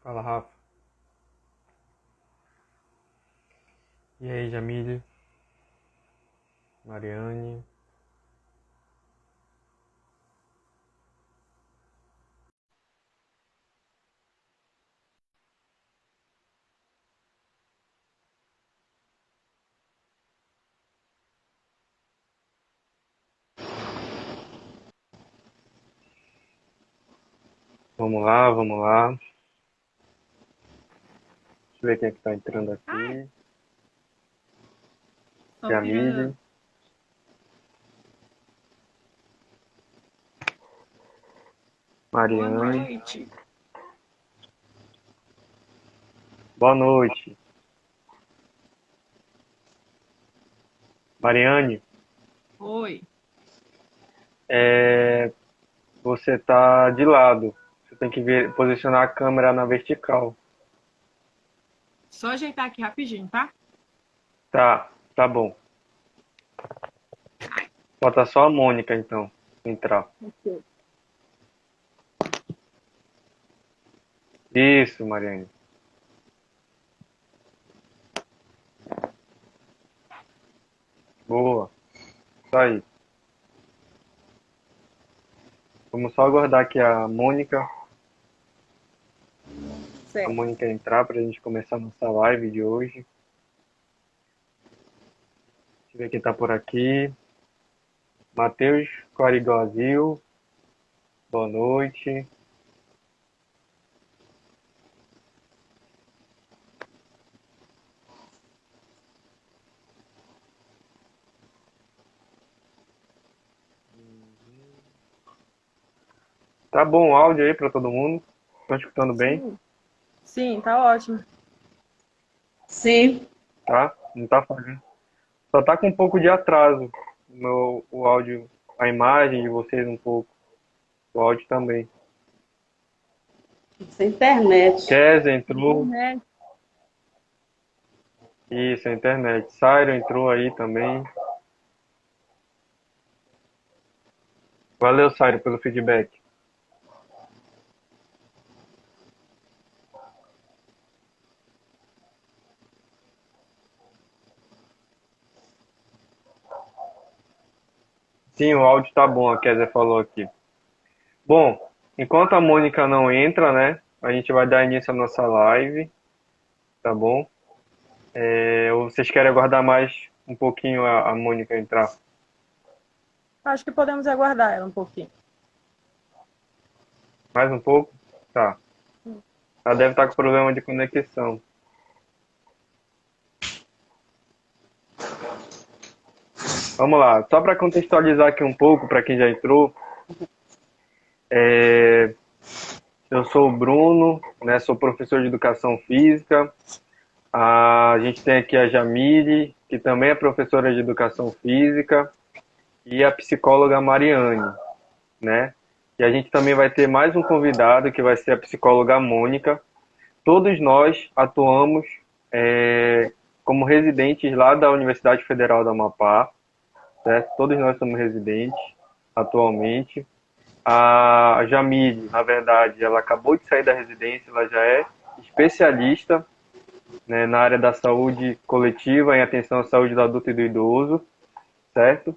Fala, Rafa. E aí, Jamile, Mariane. Vamos lá, vamos lá. Deixa eu ver quem é que tá entrando Ai, aqui. Sofia, Jamile, boa Mariane. noite. Boa noite. Mariane, Oi. é, você tá de lado. Você tem que posicionar a câmera na vertical. Só ajeitar aqui rapidinho, tá? Tá bom. Falta só a Mônica, então, entrar. Ok. Isso, Mariane. Boa. Isso aí. Vamos só aguardar aqui a Certo. Mônica entrar pra gente começar a nossa live de hoje. Deixa eu ver quem tá por aqui. Matheus Corigozil, boa noite. Tá bom o áudio aí pra todo mundo? Estão escutando bem? Sim. Sim, tá ótimo. Sim, Tá? Não tá falhando. Só tá com um pouco de atraso o áudio, a imagem de vocês um pouco, o áudio também. essa internet. Kézia entrou, Internet. isso, a internet. Sairo entrou aí também. Valeu, Sairo, pelo feedback. Sim, o áudio tá bom, a Kézia falou aqui. Bom, enquanto a Mônica não entra, né, a gente vai dar início à nossa live, tá bom? Ou vocês querem aguardar mais um pouquinho a Mônica entrar? Acho que podemos aguardar ela um pouquinho. Mais um pouco? Tá. Ela deve estar com problema de conexão. Vamos lá. Só para contextualizar aqui um pouco, para quem já entrou, é, eu sou o Bruno, né, sou professor de educação física. A gente tem aqui a Jamile, que também é professora de educação física, e a psicóloga Mariane, né? E a gente também vai ter mais um convidado, que vai ser a psicóloga Mônica. Todos nós atuamos como residentes lá da Universidade Federal do Amapá, certo? Todos nós somos residentes atualmente. A Jamile, na verdade, ela acabou de sair da residência, ela já é especialista, né, na área da saúde coletiva, em atenção à saúde do adulto e do idoso, certo?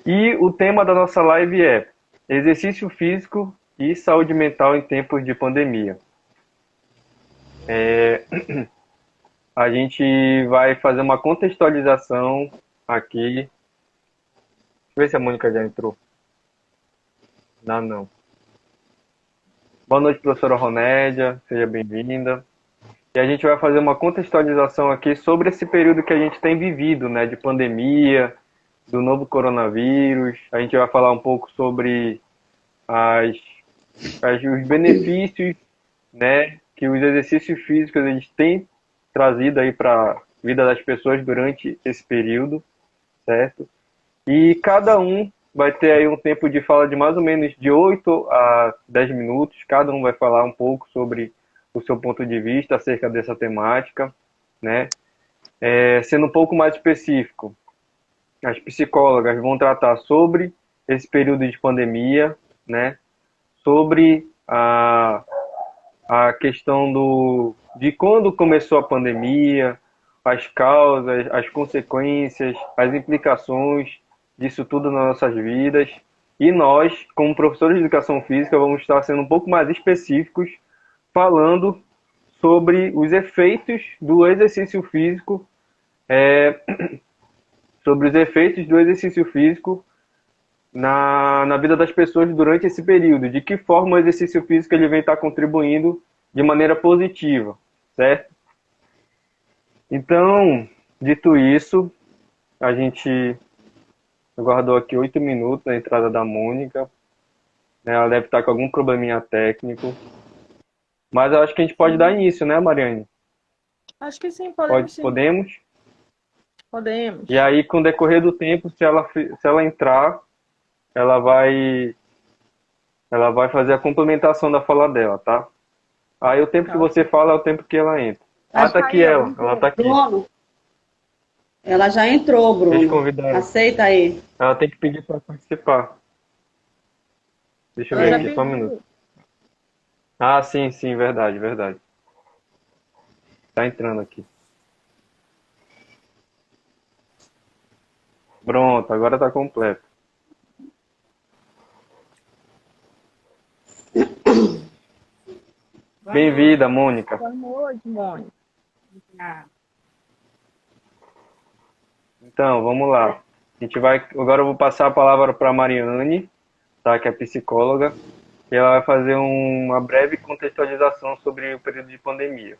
E o tema da nossa live é exercício físico e saúde mental em tempos de pandemia. A gente vai fazer uma contextualização aqui. Deixa eu ver se a Mônica já entrou. Não, não. Boa noite, professora Ronédia. Seja bem-vinda. E a gente vai fazer uma contextualização aqui sobre esse período que a gente tem vivido, né, de pandemia, do novo coronavírus. A gente vai falar um pouco sobre as, os benefícios, né, que os exercícios físicos eles têm trazido aí para a vida das pessoas durante esse período, certo? E cada um vai ter aí um tempo de fala de mais ou menos de 8 a 10 minutos. Cada um vai falar um pouco sobre o seu ponto de vista acerca dessa temática, né? Sendo um pouco mais específico, as psicólogas vão tratar sobre esse período de pandemia, né? Sobre a questão de quando começou a pandemia, as causas, as consequências, as implicações disso tudo nas nossas vidas. E nós, como professores de educação física, vamos estar sendo um pouco mais específicos, falando sobre os efeitos do exercício físico, sobre os efeitos do exercício físico na vida das pessoas durante esse período, de que forma o exercício físico ele vem estar contribuindo de maneira positiva, certo? Então, dito isso, a gente aguardou aqui 8 minutos na entrada da Mônica, né? Ela deve estar com algum probleminha técnico, mas eu acho que a gente pode dar início, né, Mariane? Acho que sim, podemos sim. Podemos? Podemos. E aí, com o decorrer do tempo, se ela entrar, ela vai fazer a complementação da fala dela, tá? Aí o tempo que você fala é o tempo que ela entra. Ah, tá aqui ela. Ela tá aqui. Bruno, ela já entrou, Deixa eu Bruno. convidar ela. Aceita aí. Ela tem que pedir para participar. Deixa eu ver aqui, só um minuto. Ah, sim, sim, verdade, verdade. Tá entrando aqui. Pronto, agora tá completo. Bem-vinda, Mônica. Boa noite, Mônica. Então, vamos lá. Agora eu vou passar a palavra para a Mariane, tá, que é psicóloga, e ela vai fazer uma breve contextualização sobre o período de pandemia.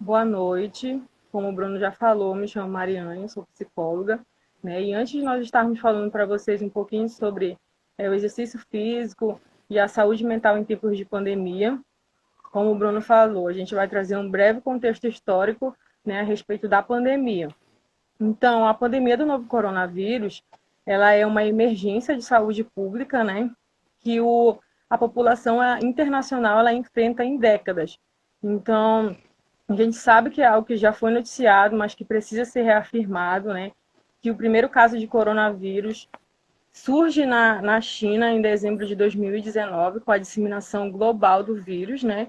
Boa noite. Como o Bruno já falou, me chamo Mariane, sou psicóloga, né? E antes de nós estarmos falando para vocês um pouquinho sobre o exercício físico e a saúde mental em tempos de pandemia, como o Bruno falou, a gente vai trazer um breve contexto histórico, né, a respeito da pandemia. Então, a pandemia do novo coronavírus, ela é uma emergência de saúde pública, né, que a população internacional ela enfrenta em décadas. Então, a gente sabe que é algo que já foi noticiado, mas que precisa ser reafirmado, né, que o primeiro caso de coronavírus surge na China em dezembro de 2019, com a disseminação global do vírus, né,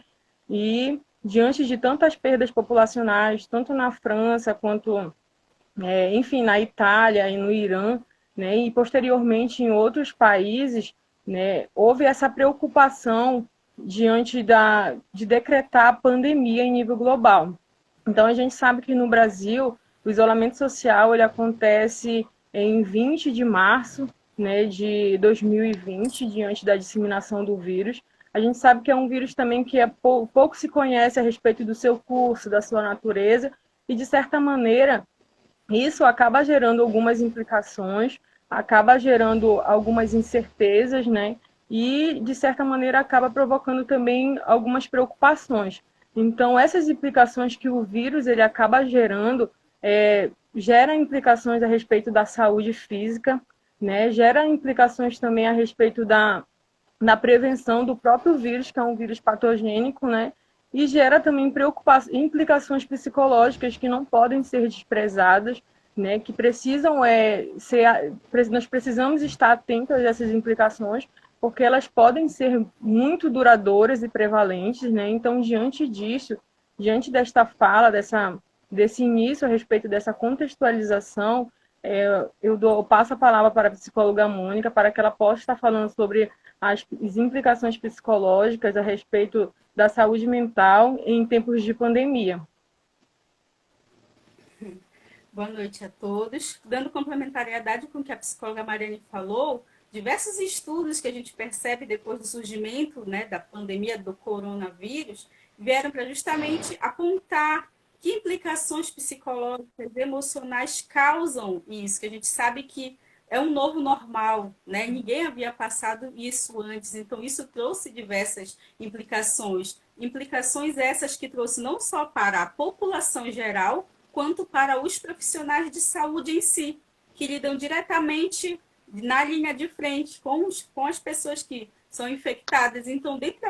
e diante de tantas perdas populacionais, tanto na França quanto enfim, na Itália e no Irã, né, e posteriormente em outros países, né, houve essa preocupação diante de decretar a pandemia em nível global. Então, a gente sabe que no Brasil, o isolamento social ele acontece em 20 de março, né, de 2020, diante da disseminação do vírus. A gente sabe que é um vírus também que pouco se conhece a respeito do seu curso, da sua natureza, e, de certa maneira, isso acaba gerando algumas implicações, acaba gerando algumas incertezas, né? E, de certa maneira, acaba provocando também algumas preocupações. Então, essas implicações que o vírus ele acaba gerando, gera implicações a respeito da saúde física, né? Gera implicações também a respeito da prevenção do próprio vírus, que é um vírus patogênico, né? E gera também implicações psicológicas que não podem ser desprezadas, né? Que precisam nós precisamos estar atentos a essas implicações, porque elas podem ser muito duradouras e prevalentes, né? Então, diante disso, diante desta fala, desse início a respeito dessa contextualização, eu passo a palavra para a psicóloga Mônica para que ela possa estar falando sobre as implicações psicológicas a respeito da saúde mental em tempos de pandemia. Boa noite a todos. Dando complementariedade com o que a psicóloga Mariane falou, diversos estudos que a gente percebe depois do surgimento, né, da pandemia do coronavírus vieram para justamente apontar que implicações psicológicas, emocionais causam isso, que a gente sabe que é um novo normal, né? Ninguém havia passado isso antes, então isso trouxe diversas implicações. Implicações essas que trouxe não só para a população geral, quanto para os profissionais de saúde em si, que lidam diretamente na linha de frente com as pessoas que são infectadas. Então, dentre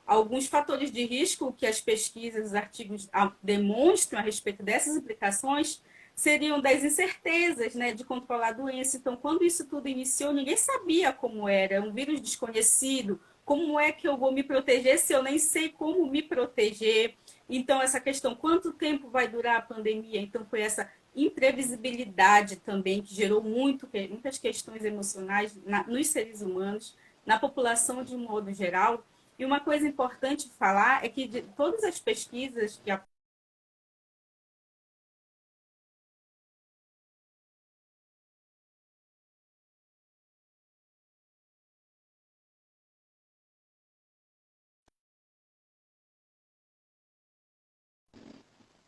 alguns fatores de risco que as pesquisas, os artigos demonstram a respeito dessas implicações, seriam das incertezas, né, de controlar a doença. Então, quando isso tudo iniciou, ninguém sabia como era, um vírus desconhecido, como é que eu vou me proteger se eu nem sei como me proteger? Então, essa questão, quanto tempo vai durar a pandemia? Então, foi essa imprevisibilidade também que gerou muitas questões emocionais nos seres humanos, na população de um modo geral. E uma coisa importante falar é que de todas as pesquisas que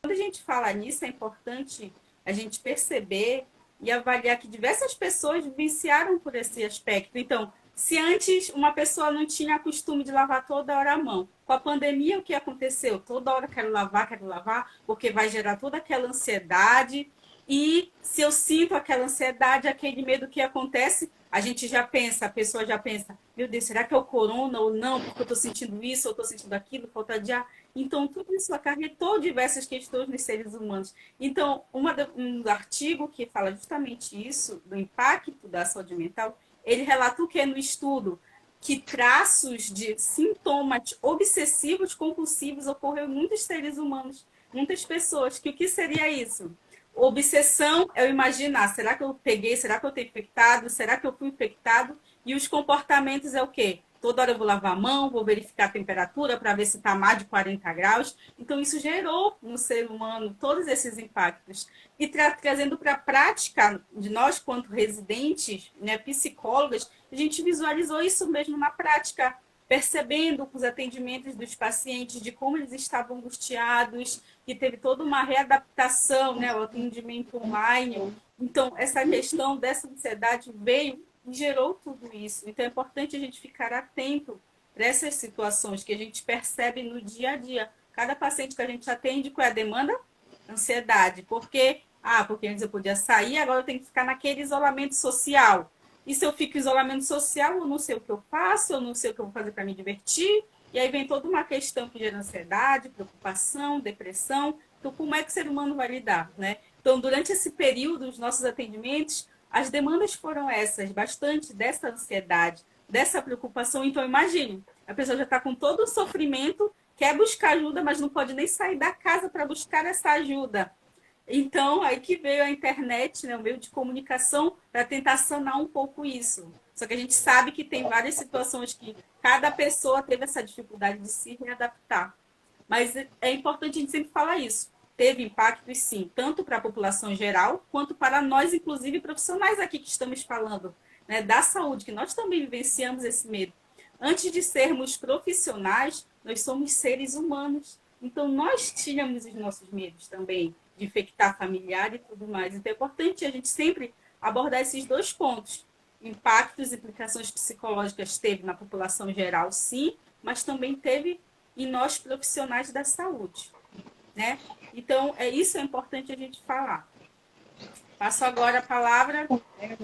quando a gente fala nisso, é importante a gente perceber e avaliar que diversas pessoas vivenciaram por esse aspecto. Então, se antes uma pessoa não tinha costume de lavar toda hora a mão, com a pandemia o que aconteceu? Toda hora quero lavar, porque vai gerar toda aquela ansiedade. E se eu sinto aquela ansiedade, aquele medo que acontece, a gente já pensa, a pessoa já pensa, meu Deus, será que é o corona ou não? Porque eu estou sentindo isso, eu estou sentindo aquilo, falta de ar. Então, tudo isso acarretou diversas questões nos seres humanos. Então, um artigo que fala justamente isso, do impacto da saúde mental, ele relata o que no estudo? Que traços de sintomas obsessivos compulsivos ocorreram em muitos seres humanos, muitas pessoas. Que o que seria isso? Obsessão é eu imaginar, será que eu peguei, será que eu tenho infectado, será que eu fui infectado? E os comportamentos é o quê? Toda hora eu vou lavar a mão, vou verificar a temperatura para ver se está mais de 40 graus. Então, isso gerou no ser humano todos esses impactos. E trazendo para a prática de nós, quanto residentes, né, psicólogas, a gente visualizou isso mesmo na prática, percebendo com os atendimentos dos pacientes de como eles estavam angustiados, que teve toda uma readaptação, né, ao atendimento online. Então, essa questão dessa ansiedade veio e gerou tudo isso. Então, é importante a gente ficar atento para essas situações que a gente percebe no dia a dia. Cada paciente que a gente atende, qual é a demanda? Ansiedade. Porque antes eu podia sair, agora eu tenho que ficar naquele isolamento social. E se eu fico em isolamento social, eu não sei o que eu faço, eu não sei o que eu vou fazer para me divertir. E aí vem toda uma questão que gera ansiedade, preocupação, depressão. Então, como é que o ser humano vai lidar, né? Então, durante esse período, os nossos atendimentos, as demandas foram essas, bastante dessa ansiedade, dessa preocupação. Então, imagine, a pessoa já está com todo o sofrimento, quer buscar ajuda, mas não pode nem sair da casa para buscar essa ajuda. Então, aí que veio a internet, né, o meio de comunicação, para tentar sanar um pouco isso. Só que a gente sabe que tem várias situações que cada pessoa teve essa dificuldade de se readaptar. Mas é importante a gente sempre falar isso. Teve impacto, sim, tanto para a população geral, quanto para nós, inclusive, profissionais aqui que estamos falando, né, da saúde, que nós também vivenciamos esse medo. Antes de sermos profissionais, nós somos seres humanos. Então, nós tínhamos os nossos medos também, de infectar familiar e tudo mais. Então, é importante a gente sempre abordar esses dois pontos. Impactos e implicações psicológicas teve na população geral, sim, mas também teve em nós profissionais da saúde, né? Então, isso é importante a gente falar. Passo agora a palavra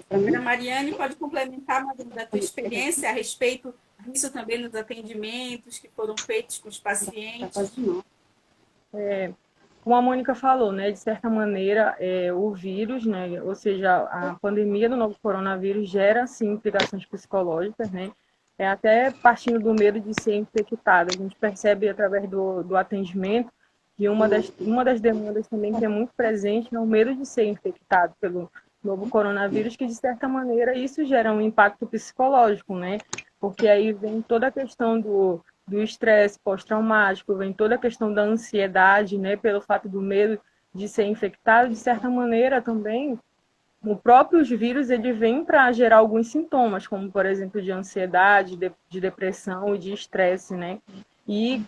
para a Mariane, pode complementar da tua experiência a respeito disso também nos atendimentos que foram feitos com os pacientes. Como a Mônica falou, né, de certa maneira, o vírus, né, ou seja, a pandemia do novo coronavírus gera, sim, implicações psicológicas, né, até partindo do medo de ser infectado. A gente percebe através do atendimento que uma das demandas também que é muito presente é o medo de ser infectado pelo novo coronavírus, que de certa maneira isso gera um impacto psicológico, né, porque aí vem toda a questão do estresse pós-traumático, vem toda a questão da ansiedade, né, pelo fato do medo de ser infectado, de certa maneira também, o próprio vírus ele vem para gerar alguns sintomas, como por exemplo de ansiedade, de depressão e de estresse, né? E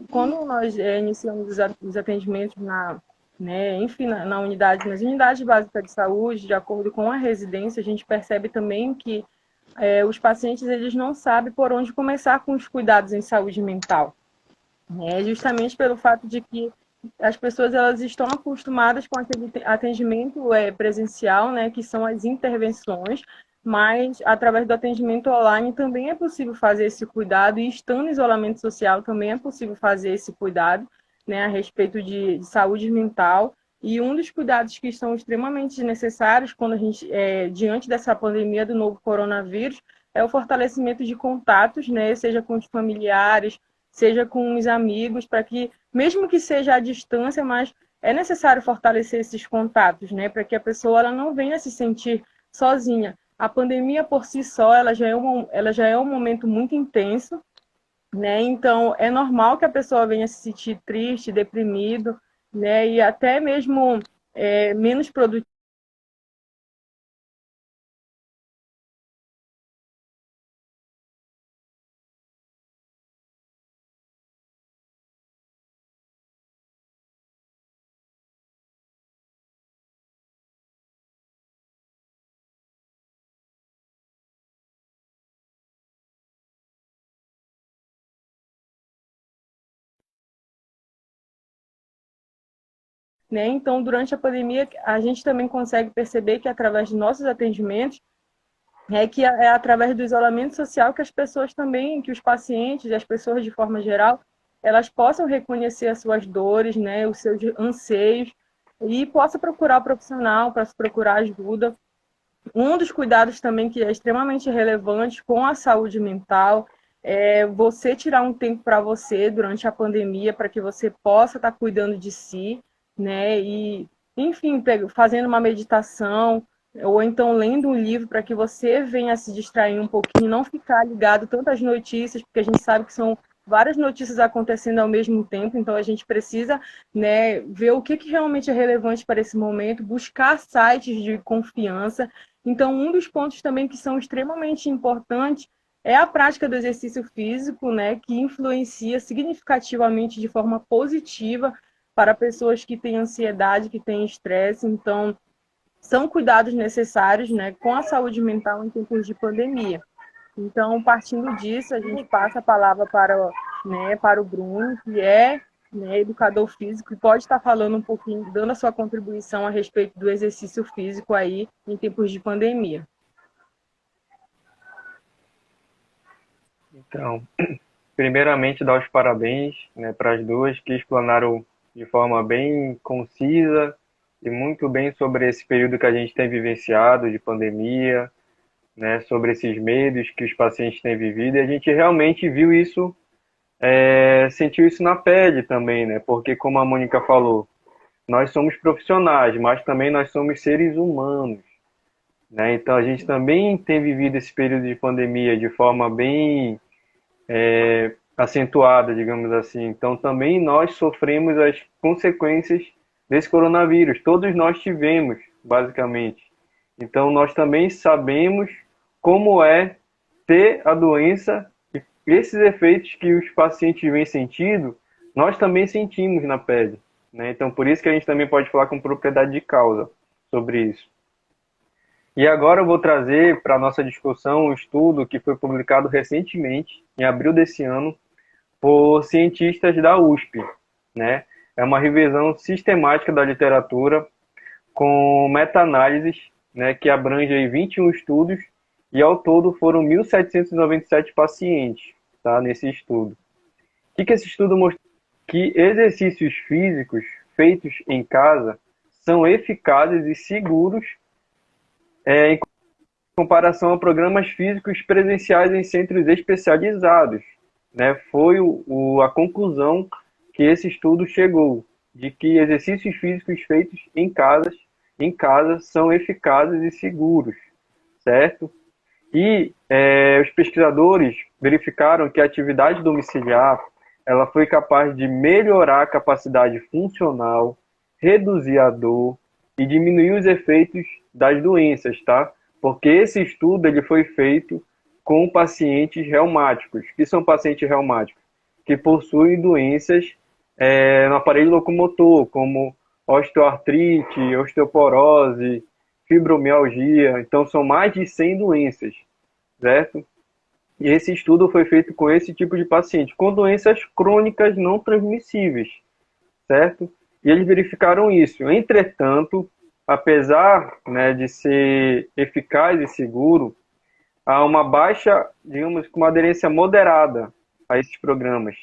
quando nós iniciamos os atendimentos enfim, na unidade, nas unidades básicas de saúde, de acordo com a residência, a gente percebe também que os pacientes eles não sabem por onde começar com os cuidados em saúde mental, né? Justamente pelo fato de que as pessoas elas estão acostumadas com aquele atendimento presencial, né, que são as intervenções, mas através do atendimento online também é possível fazer esse cuidado, e estando em isolamento social também é possível fazer esse cuidado, né, a respeito de saúde mental. E um dos cuidados que são extremamente necessários quando a gente, diante dessa pandemia do novo coronavírus, é o fortalecimento de contatos, né, seja com os familiares, seja com os amigos, para que, mesmo que seja à distância, mas é necessário fortalecer esses contatos, né, para que a pessoa ela não venha se sentir sozinha. A pandemia por si só, ela já é um momento muito intenso, né? Então, é normal que a pessoa venha se sentir triste, deprimido, né? E até mesmo menos produtiva. Né? Então, durante a pandemia, a gente também consegue perceber que, através de nossos atendimentos, é através do isolamento social que as pessoas também, que os pacientes, as pessoas de forma geral, elas possam reconhecer as suas dores, né, os seus anseios, e possa procurar o profissional, para procurar ajuda. Um dos cuidados também que é extremamente relevante com a saúde mental é você tirar um tempo para você durante a pandemia, para que você possa estar cuidando de si, né? E, enfim, fazendo uma meditação, ou então lendo um livro para que você venha se distrair um pouquinho, não ficar ligado tantas notícias, porque a gente sabe que são várias notícias acontecendo ao mesmo tempo, então a gente precisa, né, ver o que realmente é relevante para esse momento, buscar sites de confiança. Então, um dos pontos também que são extremamente importantes é a prática do exercício físico, né, que influencia significativamente de forma positiva para pessoas que têm ansiedade, que têm estresse. Então, são cuidados necessários, né, com a saúde mental em tempos de pandemia. Então, partindo disso, a gente passa a palavra para o Bruno, que é, né, educador físico, e pode estar falando um pouquinho, dando a sua contribuição a respeito do exercício físico aí em tempos de pandemia. Então, primeiramente, dar os parabéns, né, para as duas que explanaram de forma bem concisa e muito bem sobre esse período que a gente tem vivenciado de pandemia, né, sobre esses medos que os pacientes têm vivido, e a gente realmente viu isso, sentiu isso na pele também, né, porque como a Mônica falou, nós somos profissionais, mas também nós somos seres humanos, né, então a gente também tem vivido esse período de pandemia de forma bem acentuada, digamos assim. Então, também nós sofremos as consequências desse coronavírus. Todos nós tivemos, basicamente. Então, nós também sabemos como é ter a doença e esses efeitos que os pacientes vêm sentindo, nós também sentimos na pele, né? Então, por isso que a gente também pode falar com propriedade de causa sobre isso. E agora eu vou trazer para a nossa discussão um estudo que foi publicado recentemente, em abril desse ano, por cientistas da USP, né? É uma revisão sistemática da literatura com meta-análises, né, que abrange aí 21 estudos e ao todo foram 1.797 pacientes, tá, nesse estudo. O que esse estudo mostrou? Que exercícios físicos feitos em casa são eficazes e seguros em comparação a programas físicos presenciais em centros especializados, né? Foi a conclusão que esse estudo chegou, de que exercícios físicos feitos em casa são eficazes e seguros, certo? E os pesquisadores verificaram que a atividade domiciliar ela foi capaz de melhorar a capacidade funcional, reduzir a dor e diminuir os efeitos das doenças, tá? Porque esse estudo ele foi feito com pacientes reumáticos. O que são pacientes reumáticos? Que possuem doenças no aparelho locomotor, como osteoartrite, osteoporose, fibromialgia. Então, são mais de 100 doenças, certo? E esse estudo foi feito com esse tipo de paciente, com doenças crônicas não transmissíveis, certo? E eles verificaram isso. Entretanto, apesar, né, de ser eficaz e seguro, há uma baixa, digamos, com uma aderência moderada a esses programas.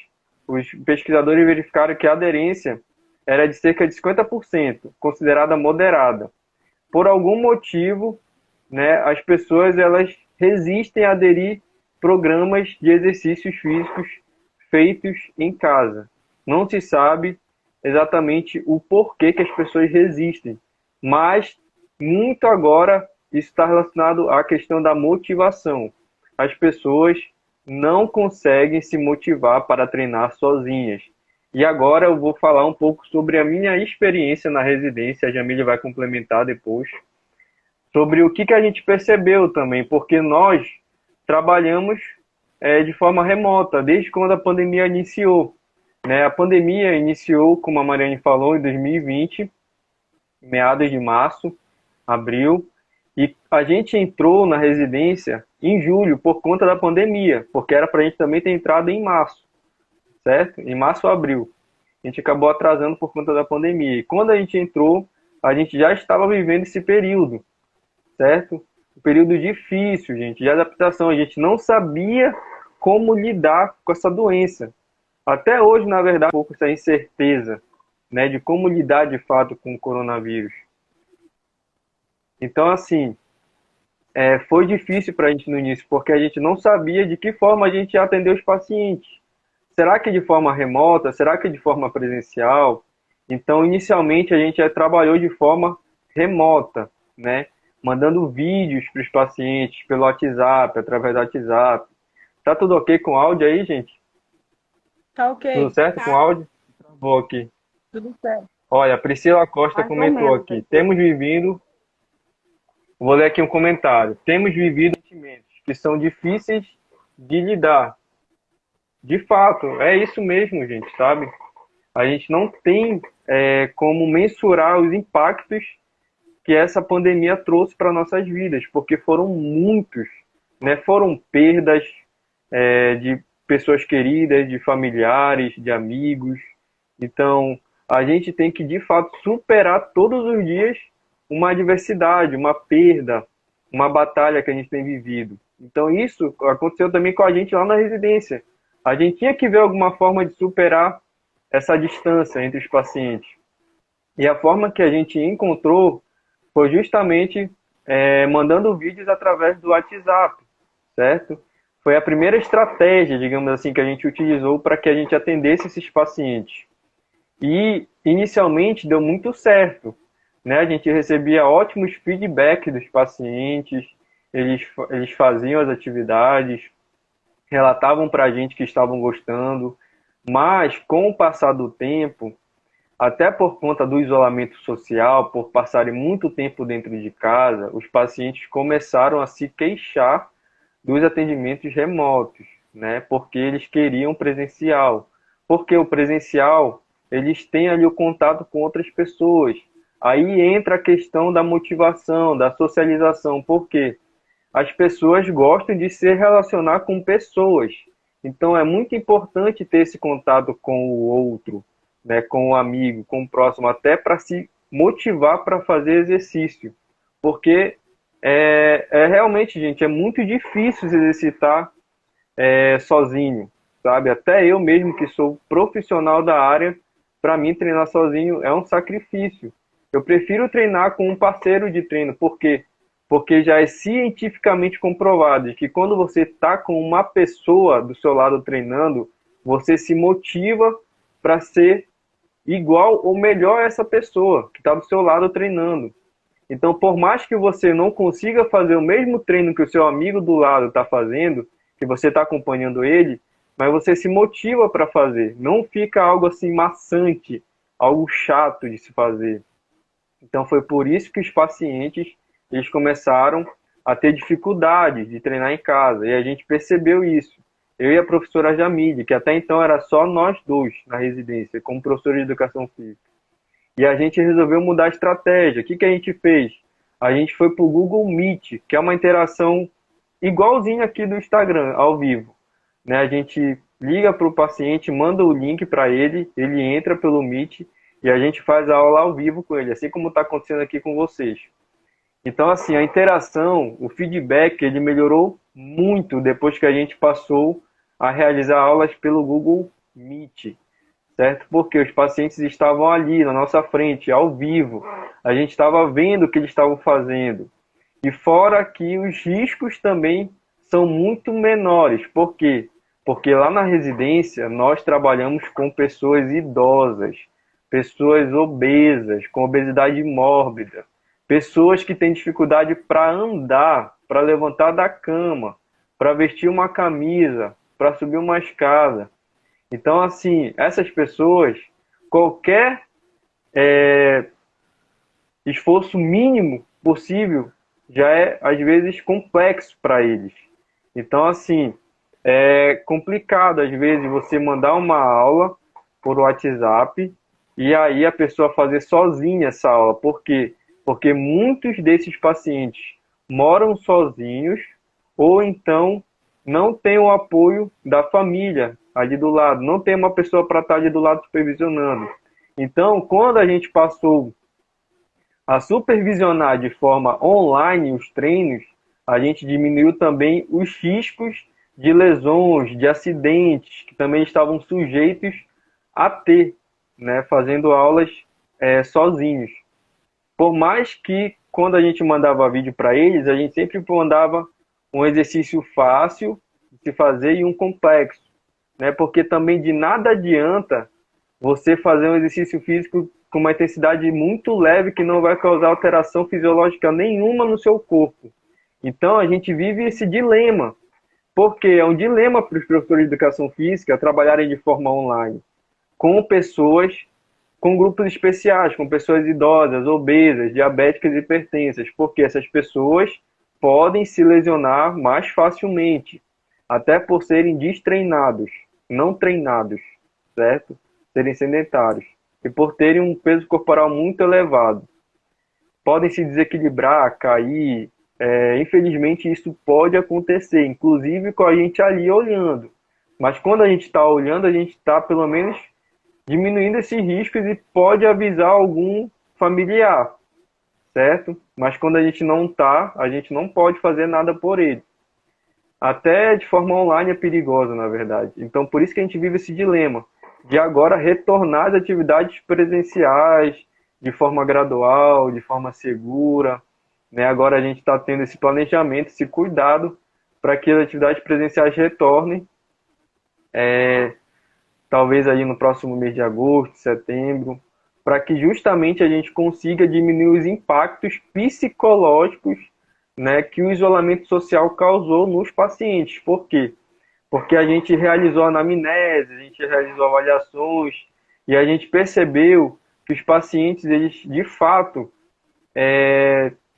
Os pesquisadores verificaram que a aderência era de cerca de 50%, considerada moderada. Por algum motivo, né, as pessoas elas resistem a aderir programas de exercícios físicos feitos em casa. Não se sabe exatamente o porquê que as pessoas resistem, mas muito agora isso está relacionado à questão da motivação. As pessoas não conseguem se motivar para treinar sozinhas. E agora eu vou falar um pouco sobre a minha experiência na residência, a Jamília vai complementar depois, sobre o que a gente percebeu também, porque nós trabalhamos de forma remota, desde quando a pandemia iniciou. Né? A pandemia iniciou, como a Mariane falou, em 2020, meados de março, abril, e a gente entrou na residência em julho por conta da pandemia, porque era para a gente também ter entrado em março, certo? Em março ou abril. A gente acabou atrasando por conta da pandemia. E quando a gente entrou, a gente já estava vivendo esse período, certo? Um período difícil, gente, de adaptação. A gente não sabia como lidar com essa doença. Até hoje, na verdade, um pouco essa incerteza, né, de como lidar de fato com o coronavírus. Então, assim, foi difícil para a gente no início, porque a gente não sabia de que forma a gente ia atender os pacientes. Será que de forma remota? Será que de forma presencial? Então, inicialmente, a gente trabalhou de forma remota, né? Mandando vídeos para os pacientes pelo WhatsApp, através do WhatsApp. Tá tudo ok com o áudio aí, gente? Tá ok. Tudo certo com o áudio? Vou aqui. Tudo certo. Olha, a Priscila Costa Mais ou comentou menos. aqui. Temos vivido... Vou ler aqui um comentário. Temos vivido sentimentos que são difíceis de lidar. De fato, é isso mesmo, gente, sabe? A gente não tem como mensurar os impactos que essa pandemia trouxe para nossas vidas, porque foram muitos, né? Foram perdas de pessoas queridas, de familiares, de amigos. Então, a gente tem que, de fato, superar todos os dias uma adversidade, uma perda, uma batalha que a gente tem vivido. Então, isso aconteceu também com a gente lá na residência. A gente tinha que ver alguma forma de superar essa distância entre os pacientes. E a forma que a gente encontrou foi justamente mandando vídeos através do WhatsApp, certo? Foi a primeira estratégia, digamos assim, que a gente utilizou para que a gente atendesse esses pacientes. E, inicialmente, deu muito certo, né? A gente recebia ótimos feedbacks dos pacientes, eles faziam as atividades, relatavam para a gente que estavam gostando, mas, com o passar do tempo, até por conta do isolamento social, por passarem muito tempo dentro de casa, os pacientes começaram a se queixar dos atendimentos remotos, né? Porque eles queriam presencial. Porque o presencial, eles têm ali o contato com outras pessoas. Aí entra a questão da motivação, da socialização. Por quê? As pessoas gostam de se relacionar com pessoas. Então, é muito importante ter esse contato com o outro, né, com o amigo, com o próximo, até para se motivar para fazer exercício. Porque realmente, gente, é muito difícil se exercitar sozinho, sabe? Até eu mesmo, que sou profissional da área, para mim, treinar sozinho é um sacrifício. Eu prefiro treinar com um parceiro de treino. Por quê? Porque já é cientificamente comprovado que quando você está com uma pessoa do seu lado treinando, você se motiva para ser igual ou melhor a essa pessoa que está do seu lado treinando. Então, por mais que você não consiga fazer o mesmo treino que o seu amigo do lado está fazendo, que você está acompanhando ele, mas você se motiva para fazer. Não fica algo assim maçante, algo chato de se fazer. Então, foi por isso que os pacientes eles começaram a ter dificuldade de treinar em casa. E a gente percebeu isso. Eu e a professora Jamília, que até então era só nós dois na residência, como professores de educação física. E a gente resolveu mudar a estratégia. O que a gente fez? A gente foi para o Google Meet, que é uma interação igualzinha aqui do Instagram, ao vivo. Né? A gente liga para o paciente, manda o link para ele, ele entra pelo Meet e a gente faz a aula ao vivo com ele, assim como está acontecendo aqui com vocês. Então, assim, a interação, o feedback, ele melhorou muito depois que a gente passou a realizar aulas pelo Google Meet, certo? Porque os pacientes estavam ali na nossa frente, ao vivo. A gente estava vendo o que eles estavam fazendo. E fora que os riscos também são muito menores. Por quê? Porque lá na residência nós trabalhamos com pessoas idosas, pessoas obesas, com obesidade mórbida, pessoas que têm dificuldade para andar, para levantar da cama, para vestir uma camisa, para subir uma escada. Então, assim, essas pessoas, qualquer esforço mínimo possível já é, às vezes, complexo para eles. Então, assim, é complicado, às vezes, você mandar uma aula por WhatsApp e aí a pessoa fazer sozinha essa aula. Por quê? Porque muitos desses pacientes moram sozinhos ou então não tem o apoio da família ali do lado, não tem uma pessoa para estar ali do lado supervisionando. Então, quando a gente passou a supervisionar de forma online os treinos, a gente diminuiu também os riscos de lesões, de acidentes, que também estavam sujeitos a ter, né, fazendo aulas sozinhos. Por mais que, quando a gente mandava vídeo para eles, a gente sempre mandava um exercício fácil de se fazer e um complexo, né? Porque também de nada adianta você fazer um exercício físico com uma intensidade muito leve que não vai causar alteração fisiológica nenhuma no seu corpo. Então a gente vive esse dilema, porque é um dilema para os professores de educação física trabalharem de forma online com pessoas, com grupos especiais, com pessoas idosas, obesas, diabéticas e hipertensas, porque essas pessoas podem se lesionar mais facilmente, até por serem destreinados, não treinados, certo? Serem sedentários e por terem um peso corporal muito elevado. Podem se desequilibrar, cair. Infelizmente, isso pode acontecer, inclusive com a gente ali olhando. Mas quando a gente está olhando, a gente está, pelo menos, diminuindo esses riscos e pode avisar algum familiar, certo? Mas quando a gente não está, a gente não pode fazer nada por ele. Até de forma online é perigosa, na verdade. Então, por isso que a gente vive esse dilema de agora retornar às atividades presenciais de forma gradual, de forma segura, né? Agora a gente está tendo esse planejamento, esse cuidado para que as atividades presenciais retornem, talvez aí no próximo mês de agosto, setembro, para que justamente a gente consiga diminuir os impactos psicológicos, né, que o isolamento social causou nos pacientes. Por quê? Porque a gente realizou anamnese, a gente realizou avaliações e a gente percebeu que os pacientes, eles de fato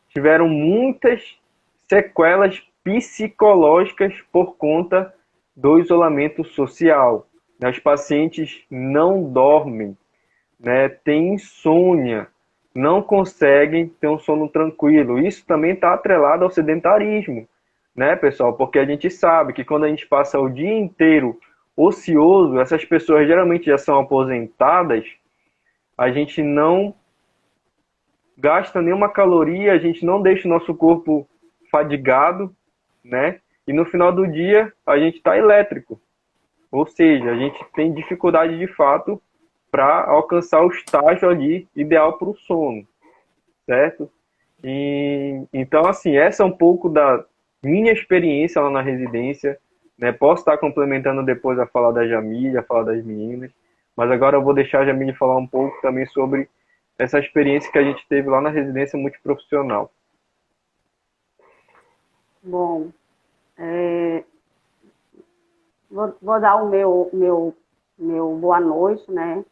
tiveram muitas sequelas psicológicas por conta do isolamento social. Os pacientes não dormem, né, têm insônia, não conseguem ter um sono tranquilo. Isso também está atrelado ao sedentarismo, né, pessoal? Porque a gente sabe que quando a gente passa o dia inteiro ocioso, essas pessoas geralmente já são aposentadas, a gente não gasta nenhuma caloria, a gente não deixa o nosso corpo fadigado, né? E no final do dia a gente está elétrico. Ou seja, a gente tem dificuldade de fato para alcançar o estágio ali ideal para o sono, certo? Então, assim, essa é um pouco da minha experiência lá na residência, né? Posso estar complementando depois a falar da Jamília, a falar das meninas, mas agora eu vou deixar a Jamília falar um pouco também sobre essa experiência que a gente teve lá na residência multiprofissional. Bom, vou dar o meu boa noite, né?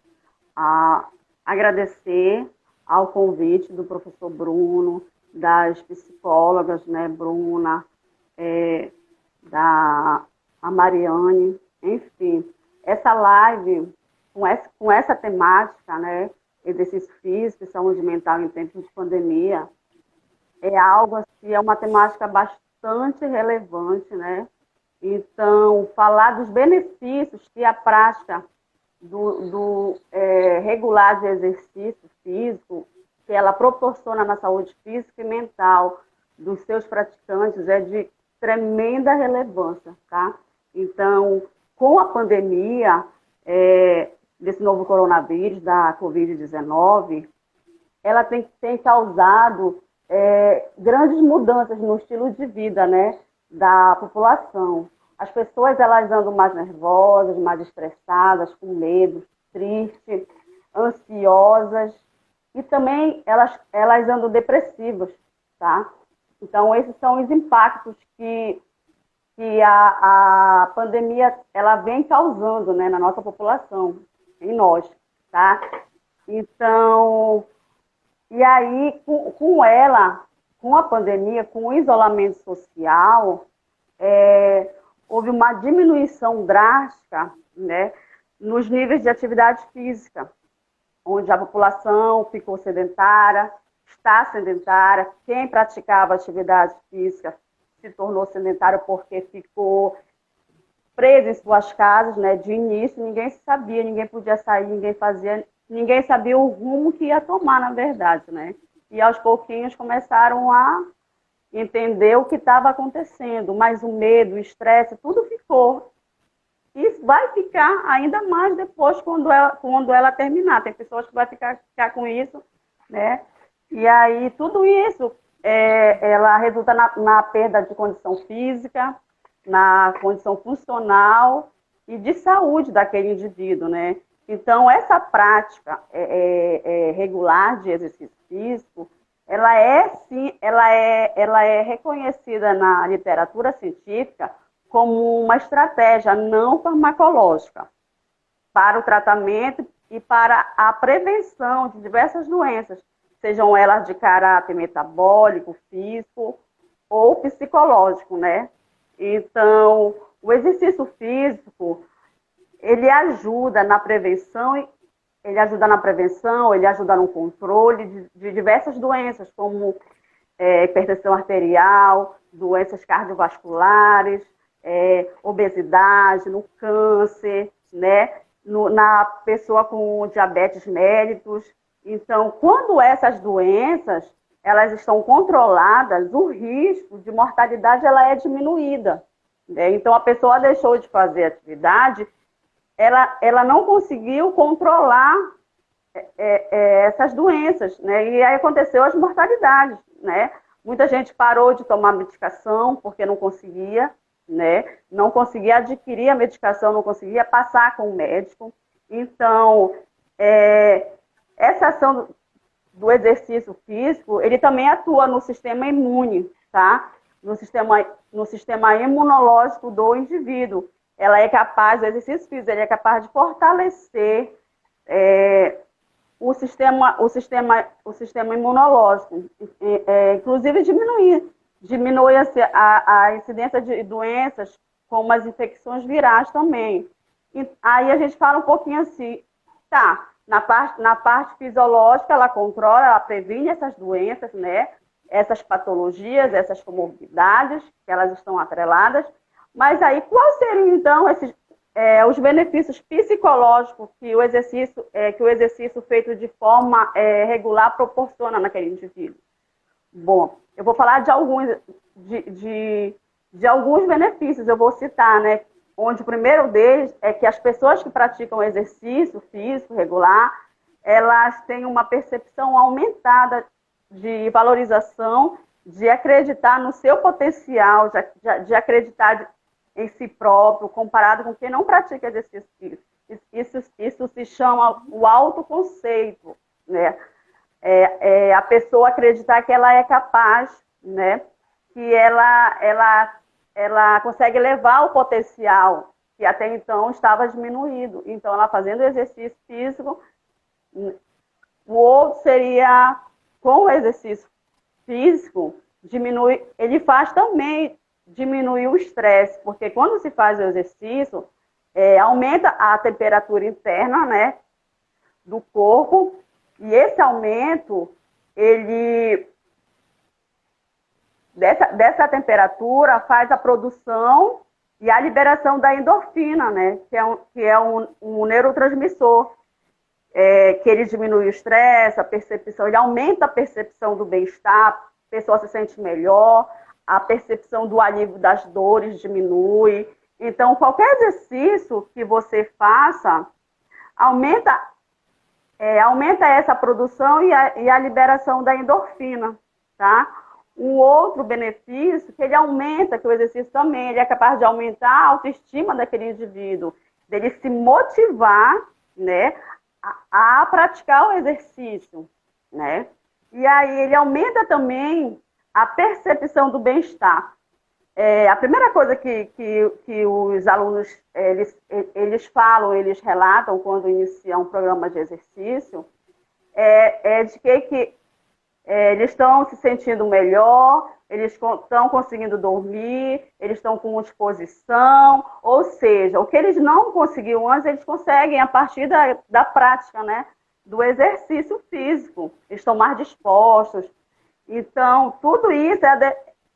Agradecer ao convite do professor Bruno, das psicólogas, né, Bruna, a Mariane, enfim. Essa live, com essa temática, né, exercício físico e saúde mental em tempos de pandemia, é algo assim, é uma temática bastante relevante, né? Então, falar dos benefícios que a prática do regular de exercício físico, que ela proporciona na saúde física e mental dos seus praticantes, é de tremenda relevância, tá? Então, com a pandemia desse novo coronavírus, da Covid-19, ela tem causado grandes mudanças no estilo de vida, né, da população. As pessoas, elas andam mais nervosas, mais estressadas, com medo, tristes, ansiosas, e também elas andam depressivas, tá? Então, esses são os impactos que a pandemia ela vem causando, né, na nossa população, em nós, tá? Então, e aí, com a pandemia, com o isolamento social, houve uma diminuição drástica, né, nos níveis de atividade física, onde a população ficou sedentária, está sedentária. Quem praticava atividade física se tornou sedentário porque ficou preso em suas casas, né? De início, ninguém sabia, ninguém podia sair, ninguém sabia o rumo que ia tomar, na verdade, né? E aos pouquinhos começaram a entender o que estava acontecendo, mas o medo, o estresse, tudo ficou. E vai ficar ainda mais depois quando ela terminar. Tem pessoas que vão ficar com isso, né? E aí tudo isso ela resulta na perda de condição física, na condição funcional e de saúde daquele indivíduo, né? Então, essa prática regular de exercício físico, ela é reconhecida na literatura científica como uma estratégia não farmacológica para o tratamento e para a prevenção de diversas doenças, sejam elas de caráter metabólico, físico ou psicológico, né? Então, o exercício físico, ele ajuda na prevenção, ele ajuda no controle de diversas doenças, como hipertensão arterial, doenças cardiovasculares, obesidade, no câncer, né? Na pessoa com diabetes mellitus. Então, quando essas doenças elas estão controladas, o risco de mortalidade ela é diminuída, né? Então, a pessoa deixou de fazer atividade, ela não conseguiu controlar essas doenças, né? E aí aconteceu as mortalidades, né? Muita gente parou de tomar medicação porque não conseguia, né? Não conseguia adquirir a medicação, não conseguia passar com o médico. Então, essa ação do exercício físico, ele também atua no sistema imune, tá? No sistema imunológico do indivíduo. O exercício físico, ele é capaz de fortalecer o sistema imunológico, inclusive diminui a incidência de doenças como as infecções virais também. E aí a gente fala um pouquinho assim, tá, na parte fisiológica ela controla, ela previne essas doenças, né? Essas patologias, essas comorbidades, que elas estão atreladas, mas aí quais seriam então os benefícios psicológicos que o exercício feito de forma regular proporciona naquele indivíduo? Bom, eu vou falar de alguns benefícios, eu vou citar, né? Onde o primeiro deles é que as pessoas que praticam exercício físico regular, elas têm uma percepção aumentada de valorização, de acreditar no seu potencial, de acreditar em si próprio, comparado com quem não pratica exercício físico. Isso se chama o autoconceito, né? A pessoa acreditar que ela é capaz, né? Que ela consegue levar o potencial que até então estava diminuído. Então, ela fazendo exercício físico, o outro seria, com o exercício físico, ele faz também diminuir o estresse, porque quando se faz o exercício, aumenta a temperatura interna, né, do corpo, e esse aumento, dessa temperatura faz a produção e a liberação da endorfina, né, que é um neurotransmissor, que ele diminui o estresse, a percepção, ele aumenta a percepção do bem-estar, a pessoa se sente melhor, a percepção do alívio das dores diminui. Então, qualquer exercício que você faça, aumenta essa produção e a liberação da endorfina, tá? Um outro benefício, que ele aumenta, que o exercício também, ele é capaz de aumentar a autoestima daquele indivíduo, dele se motivar, né, a praticar o exercício, né? E aí ele aumenta também a percepção do bem-estar. A primeira coisa que os alunos eles falam, eles relatam quando iniciam um programa de exercício, de que eles estão se sentindo melhor, eles estão conseguindo dormir, eles estão com disposição, ou seja, o que eles não conseguiam antes, eles conseguem a partir da prática, né, do exercício físico, eles estão mais dispostos. Então, tudo isso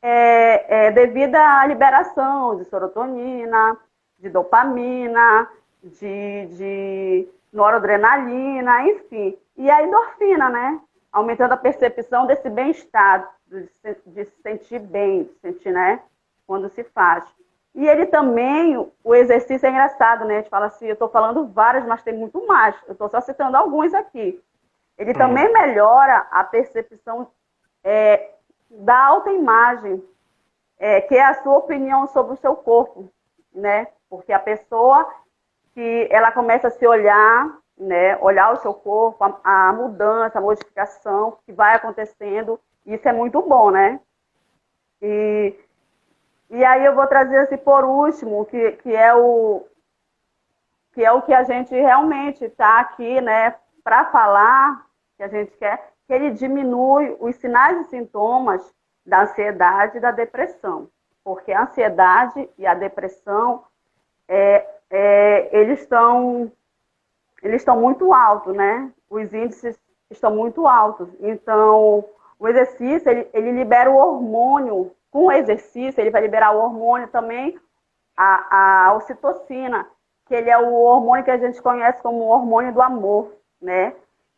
é devido à liberação de serotonina, de dopamina, de noradrenalina, enfim. E a endorfina, né? Aumentando a percepção desse bem-estar, de se sentir bem, de sentir, né? Quando se faz. E ele também, o exercício é engraçado, né? A gente fala assim, eu estou falando vários, mas tem muito mais. Eu estou só citando alguns aqui. Ele também melhora a percepção da autoimagem, que é a sua opinião sobre o seu corpo, né? Porque a pessoa que ela começa a se olhar, né? Olhar o seu corpo, a mudança, a modificação que vai acontecendo, isso é muito bom, né? E aí eu vou trazer assim, por último, que é o que a gente realmente está aqui, né? Para falar, que a gente quer, que ele diminui os sinais e sintomas da ansiedade e da depressão. Porque a ansiedade e a depressão, eles estão muito altos, né? Os índices estão muito altos. Então, o exercício, ele libera o hormônio. Com o exercício, ele vai liberar o hormônio também, a ocitocina, que ele é o hormônio que a gente conhece como o hormônio do amor, né?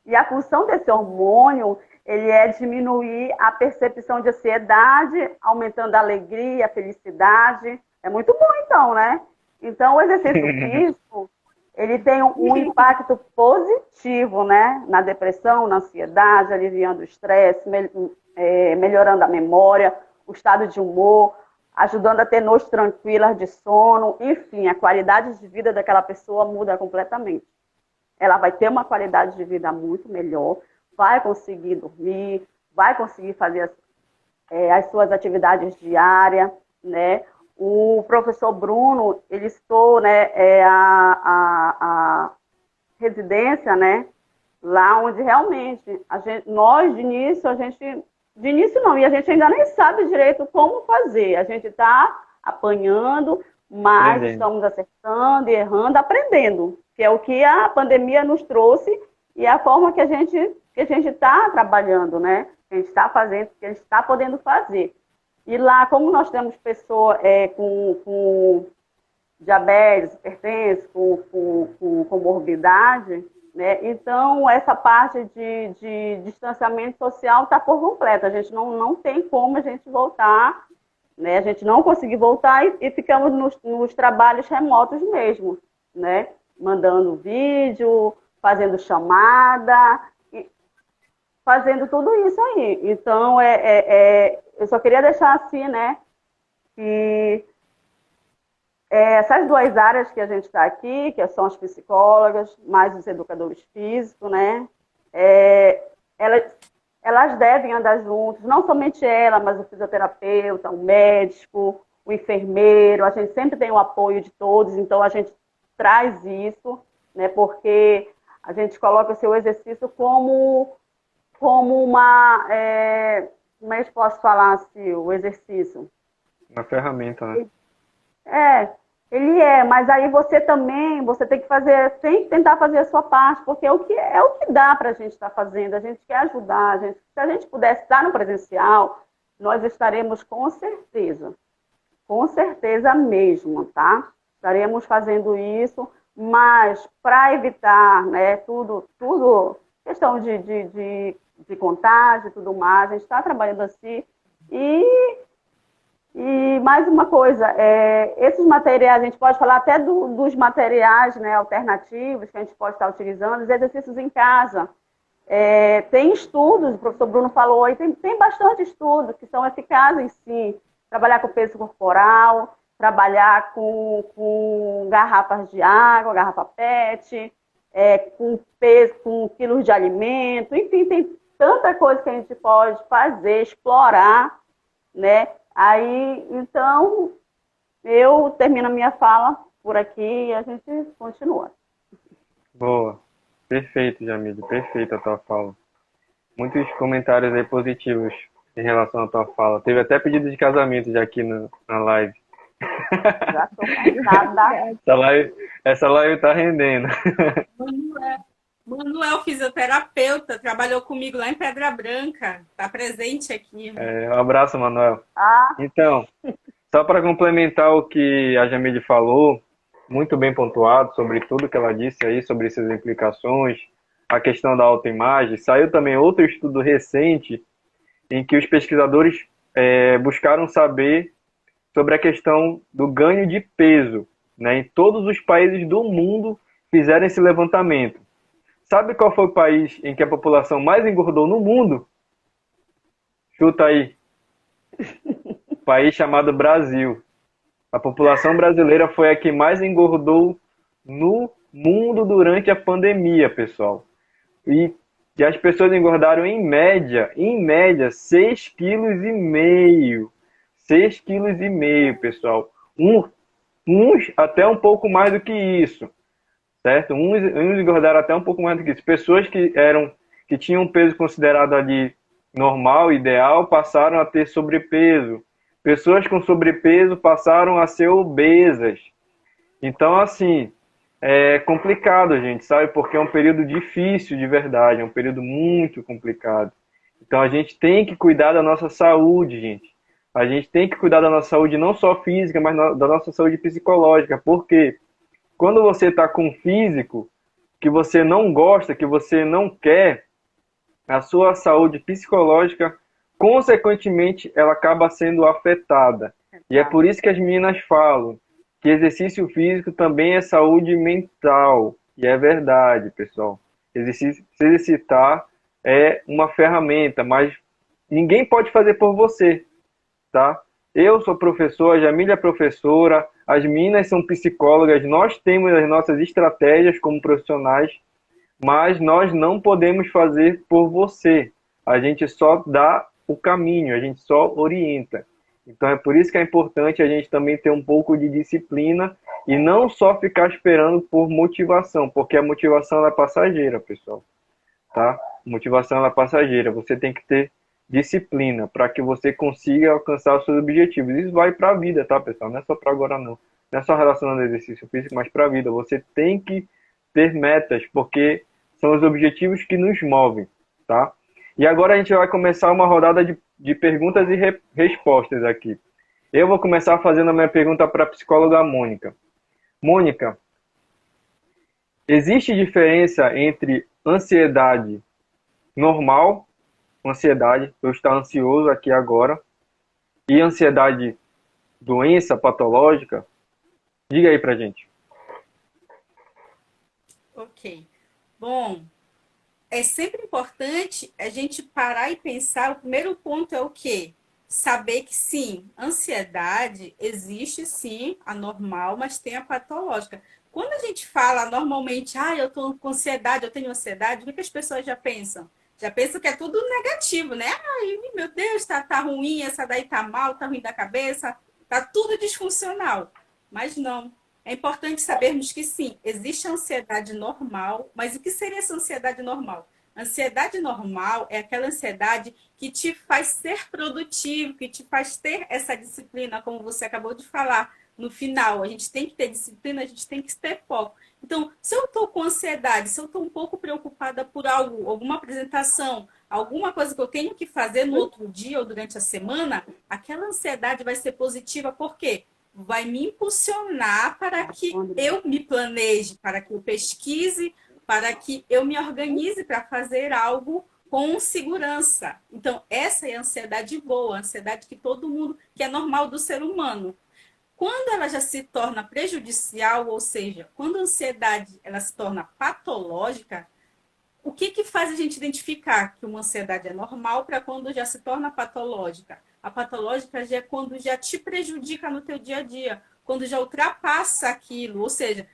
E a função desse hormônio, ele é diminuir a percepção de ansiedade, aumentando a alegria, a felicidade. É muito bom, então, né? Então, o exercício físico, ele tem um impacto positivo, né? Na depressão, na ansiedade, aliviando o estresse, melhorando a memória, o estado de humor, ajudando a ter noites tranquilas de sono, enfim, a qualidade de vida daquela pessoa muda completamente. Ela vai ter uma qualidade de vida muito melhor, vai conseguir dormir, vai conseguir fazer as suas atividades diárias, né? O professor Bruno, ele citou, né, a residência, né, lá onde realmente nós, de início não, e a gente ainda nem sabe direito como fazer. A gente está apanhando, mas estamos acertando e errando, aprendendo, que é o que a pandemia nos trouxe e a forma que a gente está trabalhando, né? Que a gente está fazendo, que a gente está podendo fazer. E lá, como nós temos pessoas com diabetes, hipertensão, com comorbidade, né? Então, essa parte de distanciamento social está por completo. A gente não tem como a gente voltar, né? A gente não conseguir voltar e ficamos nos trabalhos remotos mesmo, né? Mandando vídeo, fazendo chamada, fazendo tudo isso aí. Então, eu só queria deixar assim, né? Que essas duas áreas que a gente está aqui, que são as psicólogas, mais os educadores físicos, né? Elas devem andar juntos, não somente ela, mas o fisioterapeuta, o médico, o enfermeiro. A gente sempre tem o apoio de todos, então a gente traz isso, né? Porque a gente coloca o seu exercício como uma... como é que posso falar assim, o exercício? Uma ferramenta, né? Ele mas aí você também, você tem que tentar fazer a sua parte, porque é o que dá para a gente estar fazendo, a gente quer ajudar, se a gente pudesse estar no presencial, nós estaremos com certeza mesmo, tá? Estaremos fazendo isso, mas para evitar, né, tudo, questão de contágio e tudo mais, a gente está trabalhando assim, e mais uma coisa, esses materiais, a gente pode falar até dos materiais, né, alternativos que a gente pode estar utilizando, os exercícios em casa. Tem estudos, o professor Bruno falou aí, tem bastante estudos que são eficazes, sim. Trabalhar com peso corporal, trabalhar com garrafas de água, garrafa PET, com peso, com quilos de alimento, enfim, tem tanta coisa que a gente pode fazer, explorar, né? Aí, então, eu termino a minha fala por aqui e a gente continua. Boa. Perfeito, Jamile. Perfeita a tua fala. Muitos comentários aí positivos em relação à tua fala. Teve até pedido de casamento já aqui na live. Já estou casada. Essa live tá rendendo. Manuel, fisioterapeuta, trabalhou comigo lá em Pedra Branca. Está presente aqui. Um abraço, Manuel. Então, só para complementar o que a Jamile falou, muito bem pontuado sobre tudo que ela disse aí, sobre essas implicações, a questão da autoimagem. Saiu também outro estudo recente em que os pesquisadores buscaram saber sobre a questão do ganho de peso, né? Em todos os países do mundo fizeram esse levantamento. Sabe qual foi o país em que a população mais engordou no mundo? Chuta aí. País chamado Brasil. A população brasileira foi a que mais engordou no mundo durante a pandemia, pessoal. E as pessoas engordaram em média 6,5 kg. 6,5 kg, pessoal. Uns até um pouco mais do que isso. Certo? Uns engordaram até um pouco mais do que isso. Pessoas que tinham um peso considerado ali normal, ideal, passaram a ter sobrepeso. Pessoas com sobrepeso passaram a ser obesas. Então, assim, é complicado, gente, sabe? Porque é um período difícil de verdade, é um período muito complicado. Então, a gente tem que cuidar da nossa saúde, gente. A gente tem que cuidar da nossa saúde não só física, mas da nossa saúde psicológica. Por quê? Quando você está com um físico que você não gosta, que você não quer, a sua saúde psicológica, consequentemente, ela acaba sendo afetada. E é por isso que as meninas falam que exercício físico também é saúde mental. E é verdade, pessoal. Se exercitar é uma ferramenta, mas ninguém pode fazer por você, tá? Eu sou professor, a Jamile é professora, as meninas são psicólogas, nós temos as nossas estratégias como profissionais, mas nós não podemos fazer por você. A gente só dá o caminho, a gente só orienta. Então é por isso que é importante a gente também ter um pouco de disciplina e não só ficar esperando por motivação, porque a motivação ela é passageira, pessoal. Tá? Motivação ela é passageira, você tem que ter disciplina para que você consiga alcançar os seus objetivos. Isso vai para a vida, tá, pessoal? Não é só para agora, não. Não é só relacionado ao exercício físico, mas para a vida. Você tem que ter metas, porque são os objetivos que nos movem, tá? E agora a gente vai começar uma rodada de perguntas e respostas aqui. Eu vou começar fazendo a minha pergunta para a psicóloga Mônica. Mônica, existe diferença entre ansiedade normal, ansiedade, eu estou ansioso aqui agora, e ansiedade doença patológica? Diga aí pra gente. Ok. Bom, é sempre importante a gente parar e pensar. O primeiro ponto é o quê? Saber que sim, ansiedade existe sim, a normal, mas tem a patológica. Quando a gente fala normalmente, eu estou com ansiedade, eu tenho ansiedade, o que as pessoas já pensam? Já pensam que é tudo negativo, né? Ai, meu Deus, tá ruim, essa daí tá mal, tá ruim da cabeça, tá tudo disfuncional. Mas não. É importante sabermos que sim, existe a ansiedade normal, mas o que seria essa ansiedade normal? Ansiedade normal é aquela ansiedade que te faz ser produtivo, que te faz ter essa disciplina, como você acabou de falar no final. A gente tem que ter disciplina, a gente tem que ter foco. Então, se eu estou com ansiedade, se eu estou um pouco preocupada por algo, alguma apresentação, alguma coisa que eu tenho que fazer no outro dia ou durante a semana, aquela ansiedade vai ser positiva, por quê? Vai me impulsionar para que eu me planeje, para que eu pesquise, para que eu me organize para fazer algo com segurança. Então, essa é a ansiedade boa, a ansiedade que todo mundo, que é normal do ser humano. Quando ela já se torna prejudicial, ou seja, quando a ansiedade ela se torna patológica, o que que faz a gente identificar que uma ansiedade é normal para quando já se torna patológica? A patológica já é quando já te prejudica no teu dia a dia, quando já ultrapassa aquilo, ou seja,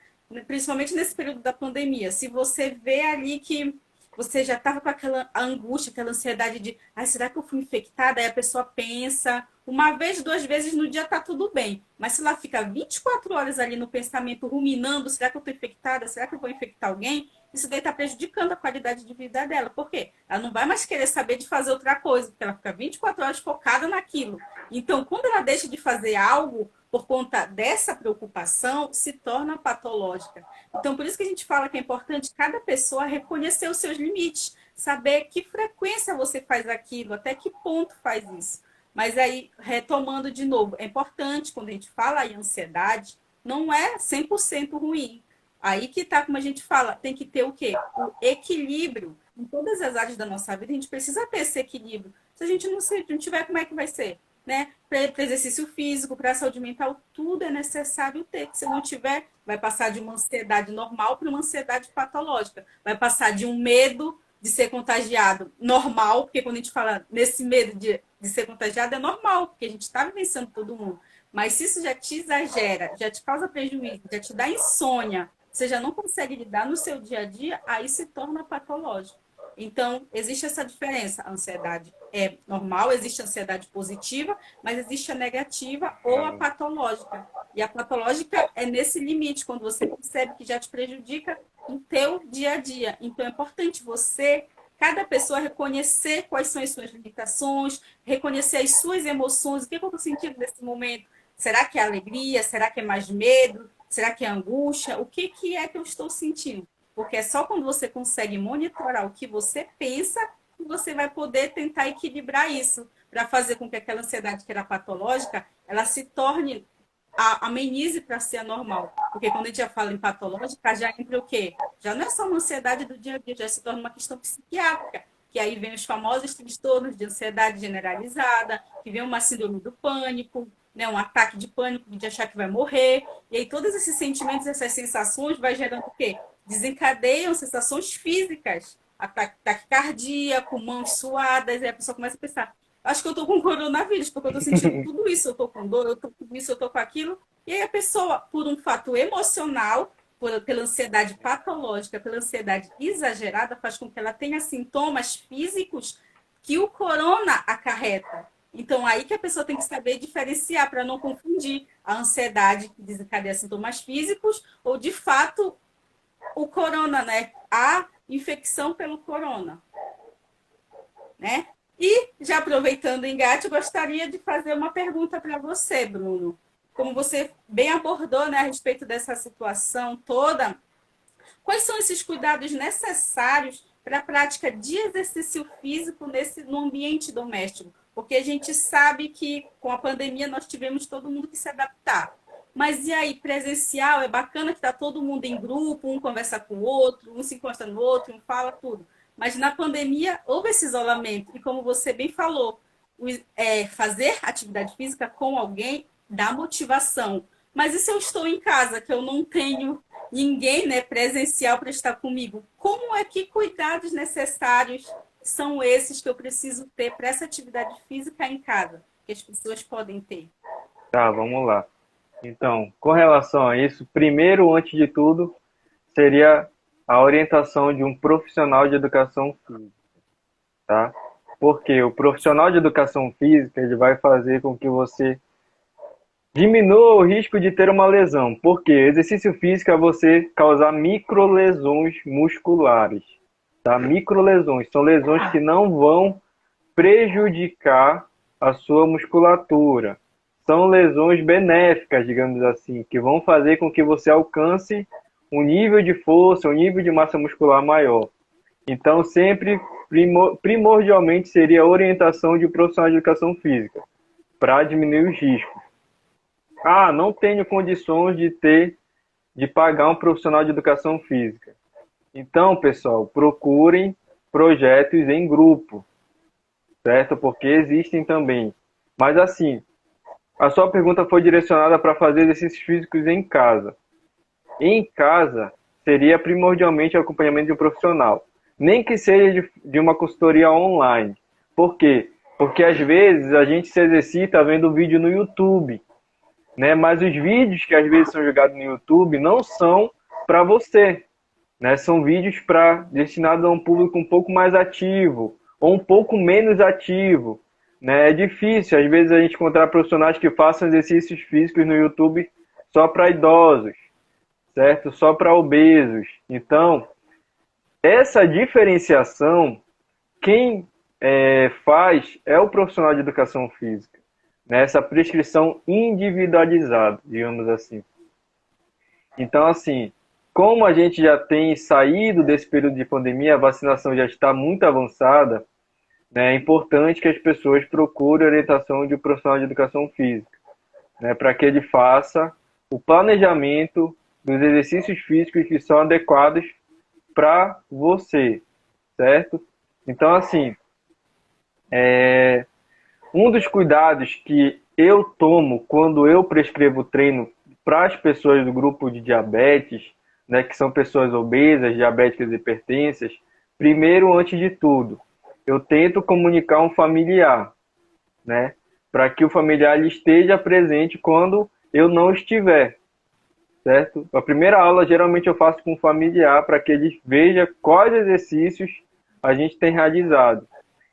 principalmente nesse período da pandemia, se você vê ali que você já estava com aquela angústia, aquela ansiedade de, será que eu fui infectada? Aí a pessoa pensa, uma vez, duas vezes no dia tá tudo bem, mas se ela fica 24 horas ali no pensamento ruminando, será que eu estou infectada? Será que eu vou infectar alguém? Isso daí está prejudicando a qualidade de vida dela. Por quê? Ela não vai mais querer saber de fazer outra coisa, porque ela fica 24 horas focada naquilo. Então, quando ela deixa de fazer algo por conta dessa preocupação, se torna patológica. Então, por isso que a gente fala que é importante cada pessoa reconhecer os seus limites, saber que frequência você faz aquilo, até que ponto faz isso. Mas aí, retomando de novo, é importante, quando a gente fala em ansiedade, não é 100% ruim. Aí que tá, como a gente fala, tem que ter o quê? O equilíbrio. Em todas as áreas da nossa vida, a gente precisa ter esse equilíbrio. Se a gente não tiver, como é que vai ser? Né? Para exercício físico, para a saúde mental, tudo é necessário ter. Se não tiver, vai passar de uma ansiedade normal para uma ansiedade patológica. Vai passar de um medo de ser contagiado normal, porque quando a gente fala nesse medo de ser contagiado, é normal, porque a gente está vivenciando todo mundo. Mas se isso já te exagera, já te causa prejuízo, já te dá insônia, você já não consegue lidar no seu dia a dia, aí se torna patológico. Então, existe essa diferença. A ansiedade é normal, existe a ansiedade positiva, mas existe a negativa ou a patológica. E a patológica é nesse limite, quando você percebe que já te prejudica no teu dia a dia. Então, é importante você, cada pessoa, reconhecer quais são as suas limitações, reconhecer as suas emoções, o que eu estou sentindo nesse momento. Será que é alegria? Será que é mais medo? Será que é angústia? O que é que eu estou sentindo? Porque é só quando você consegue monitorar o que você pensa que você vai poder tentar equilibrar isso para fazer com que aquela ansiedade que era patológica, ela se torne, amenize para ser anormal. Porque quando a gente já fala em patológica, já entra o quê? Já não é só uma ansiedade do dia a dia, já se torna uma questão psiquiátrica. Que aí vem os famosos transtornos de ansiedade generalizada, que vem uma síndrome do pânico, né, um ataque de pânico de achar que vai morrer. E aí todos esses sentimentos, essas sensações vai gerando o quê? Desencadeiam sensações físicas, taquicardia, com mãos suadas, e a pessoa começa a pensar, acho que eu estou com coronavírus, porque eu estou sentindo tudo isso, eu estou com dor, eu estou com isso, eu estou com aquilo. E aí a pessoa, por um fato emocional, pela ansiedade patológica, pela ansiedade exagerada, faz com que ela tenha sintomas físicos que o corona acarreta. Então, aí que a pessoa tem que saber diferenciar para não confundir a ansiedade que desencadeia sintomas físicos ou, de fato, o corona, né? A infecção pelo corona, né? E, já aproveitando o engate, eu gostaria de fazer uma pergunta para você, Bruno. Como você bem abordou, né, a respeito dessa situação toda, quais são esses cuidados necessários para a prática de exercício físico no ambiente doméstico? Porque a gente sabe que com a pandemia nós tivemos todo mundo que se adaptar. Mas e aí, presencial, é bacana que está todo mundo em grupo, um conversa com o outro, um se encosta no outro, um fala tudo. Mas na pandemia houve esse isolamento. E como você bem falou, fazer atividade física com alguém dá motivação. Mas e se eu estou em casa, que eu não tenho ninguém, né, presencial para estar comigo? Como é que cuidados necessários são esses que eu preciso ter para essa atividade física em casa, que as pessoas podem ter? Tá, vamos lá. Então, com relação a isso, primeiro, antes de tudo, seria a orientação de um profissional de educação física, tá? Porque o profissional de educação física, ele vai fazer com que você diminua o risco de ter uma lesão. Porque exercício físico é você causar microlesões musculares, tá? Microlesões são lesões que não vão prejudicar a sua musculatura. São lesões benéficas, digamos assim, que vão fazer com que você alcance um nível de força, um nível de massa muscular maior. Então, sempre, primordialmente, seria a orientação de um profissional de educação física, para diminuir os riscos. Não tenho condições de pagar um profissional de educação física. Então, pessoal, procurem projetos em grupo, certo? Porque existem também. Mas, assim, a sua pergunta foi direcionada para fazer exercícios físicos em casa. Em casa, seria primordialmente o acompanhamento de um profissional. nem que seja de uma consultoria online. Por quê? Porque às vezes a gente se exercita vendo vídeo no YouTube, né? Mas os vídeos que às vezes são jogados no YouTube não são para você, né? São vídeos destinados a um público um pouco mais ativo ou um pouco menos ativo, né? É difícil, às vezes, a gente encontrar profissionais que façam exercícios físicos no YouTube só para idosos, certo? Só para obesos. Então, essa diferenciação, quem faz é o profissional de educação física, né? Essa prescrição individualizada, digamos assim. Então, assim, como a gente já tem saído desse período de pandemia, a vacinação já está muito avançada, né? É importante que as pessoas procurem a orientação de um profissional de educação física, né? Para que ele faça o planejamento dos exercícios físicos que são adequados para você, certo? Então, assim, um dos cuidados que eu tomo quando eu prescrevo treino para as pessoas do grupo de diabetes, né, que são pessoas obesas, diabéticas e hipertensas, primeiro, antes de tudo, eu tento comunicar um familiar, né, para que o familiar esteja presente quando eu não estiver, certo? A primeira aula, geralmente, eu faço com o familiar para que ele veja quais exercícios a gente tem realizado.